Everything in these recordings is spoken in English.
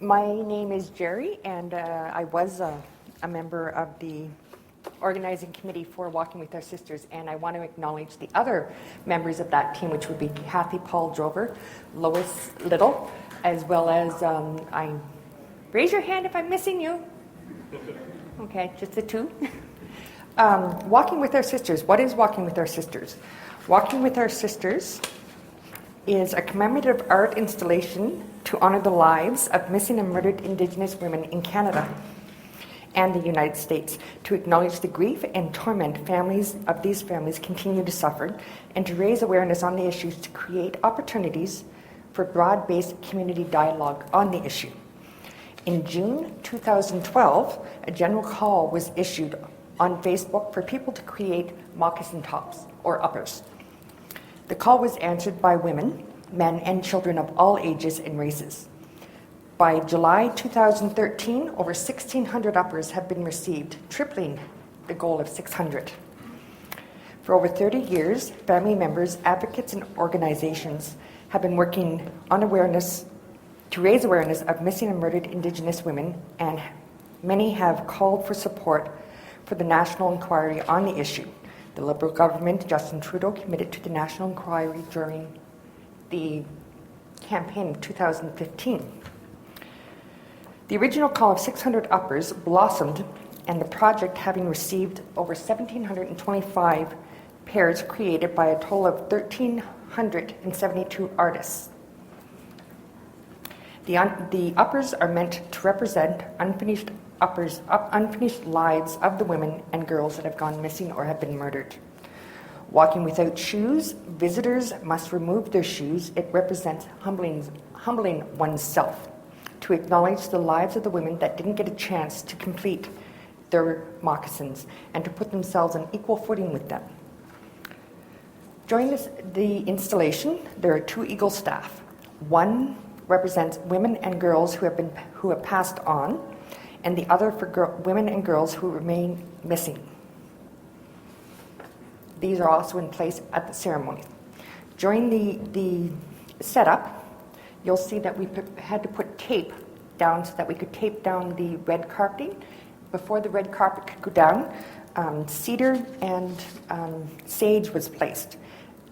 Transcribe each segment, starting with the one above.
My name is Gerri, and I was a member of the organizing committee for Walking with Our Sisters, and I want to acknowledge the other members of that team, which would be Kathy Paul Drover, Lois Little, as well as raise your hand if I'm missing you. Okay, just the two. Walking with Our Sisters. What is Walking with Our Sisters? Walking with Our Sisters is a commemorative art installation to honor the lives of missing and murdered Indigenous women in Canada and the United States, to acknowledge the grief and torment families of these families continue to suffer, and to raise awareness on the issues to create opportunities for broad-based community dialogue on the issue. In June 2012, a general call was issued on Facebook for people to create moccasin tops or uppers. The call was answered by women, men, and children of all ages and races. By July 2013, over 1,600 uppers have been received, tripling the goal of 600. For over 30 years, family members, advocates, and organizations have been working on awareness to raise awareness of missing and murdered Indigenous women, and many have called for support for the national inquiry on the issue. The Liberal government, Justin Trudeau, committed to the national inquiry during the campaign of 2015. The original call of 600 uppers blossomed, and the project having received over 1,725 pairs created by a total of 1,372 artists. The uppers are meant to represent unfinished lives of the women and girls that have gone missing or have been murdered. Walking without shoes, visitors must remove their shoes. It represents humbling oneself, to acknowledge the lives of the women that didn't get a chance to complete their moccasins and to put themselves on equal footing with them. During the installation, there are two eagle staff. One represents women and girls who have passed on, and the other for women and girls who remain missing. These are also in place at the ceremony. During the setup, you'll see that we had to put tape down so that we could tape down the red carpeting. Before the red carpet could go down, cedar and sage was placed.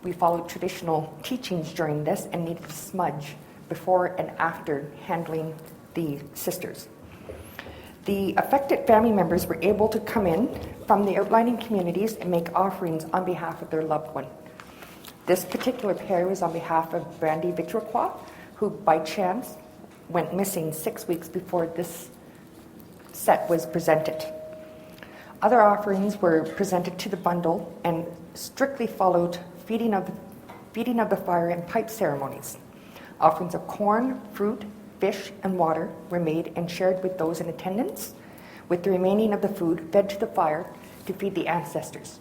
We followed traditional teachings during this and needed to smudge before and after handling the sisters. The affected family members were able to come in from the outlying communities and make offerings on behalf of their loved one. This particular pair was on behalf of Brandy Victorquois, who by chance went missing 6 weeks before this set was presented. Other offerings were presented to the bundle and strictly followed feeding of the fire and pipe ceremonies. Offerings of corn, fruit, fish, and water were made and shared with those in attendance, with the remaining of the food fed to the fire to feed the ancestors.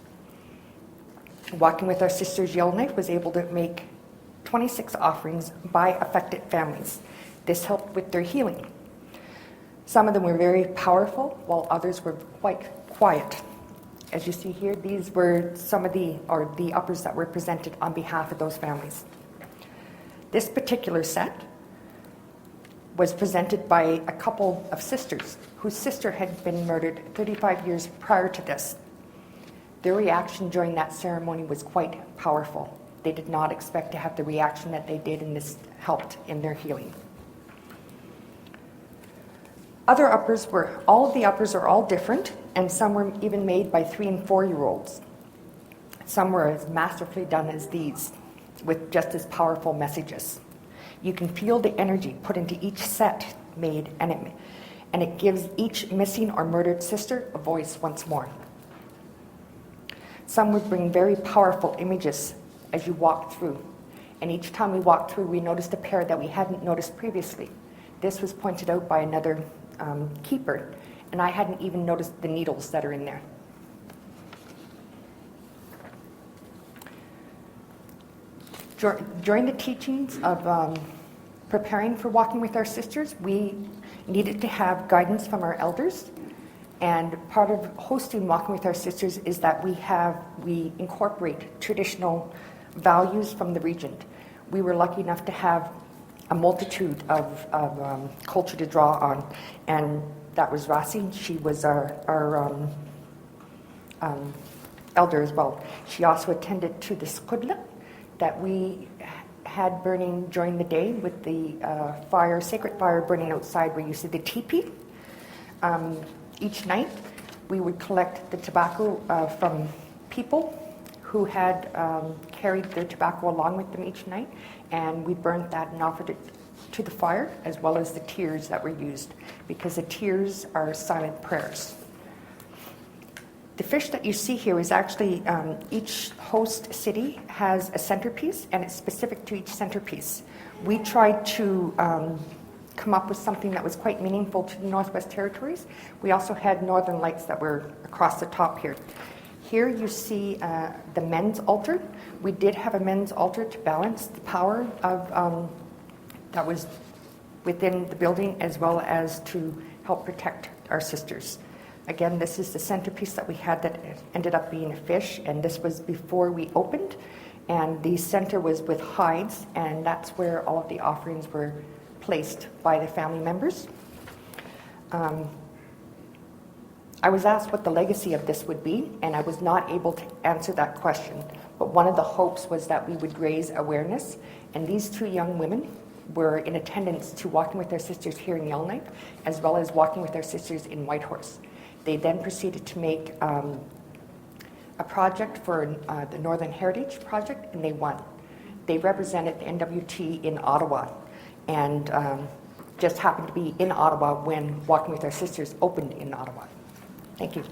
Walking with Our Sisters Yellowknife was able to make 26 offerings by affected families. This helped with their healing. Some of them were very powerful, while others were quite quiet. As you see here, these were some of the uppers that were presented on behalf of those families. This particular set was presented by a couple of sisters whose sister had been murdered 35 years prior to this. Their reaction during that ceremony was quite powerful. They did not expect to have the reaction that they did, and this helped in their healing. All of the uppers are all different, and some were even made by 3- and 4-year-olds. Some were as masterfully done as these, with just as powerful messages. You can feel the energy put into each set made, and it gives each missing or murdered sister a voice once more. Some would bring very powerful images as you walk through, and each time we walked through, we noticed a pair that we hadn't noticed previously. This was pointed out by another keeper, and I hadn't even noticed the needles that are in there. During the teachings of preparing for Walking with Our Sisters, we needed to have guidance from our elders, and part of hosting Walking with Our Sisters is that we incorporate traditional values from the region. We were lucky enough to have a multitude of culture to draw on. And that was Rasi. She was our elder as well. She also attended to the skudla that we had burning during the day with the fire, sacred fire burning outside where you see the teepee. Each night we would collect the tobacco from people who had carried their tobacco along with them each night, and we burned that and offered it to the fire, as well as the tears that were used, because the tears are silent prayers. The fish that you see here is actually, each host city has a centerpiece, and it's specific to each centerpiece. We tried to come up with something that was quite meaningful to the Northwest Territories. We also had northern lights that were across the top here. Here you see the men's altar. We did have a men's altar to balance the power of that was within the building, as well as to help protect our sisters. Again, this is the centerpiece that we had that ended up being a fish, and this was before we opened. And the center was with hides, and that's where all of the offerings were placed by the family members. I was asked what the legacy of this would be, and I was not able to answer that question. But one of the hopes was that we would raise awareness, and these two young women were in attendance to Walking with Their Sisters here in Yellowknife, as well as Walking with Their Sisters in Whitehorse. They then proceeded to make a project for the Northern Heritage Project, and they won. They represented the NWT in Ottawa, and just happened to be in Ottawa when Walking with Our Sisters opened in Ottawa. Thank you.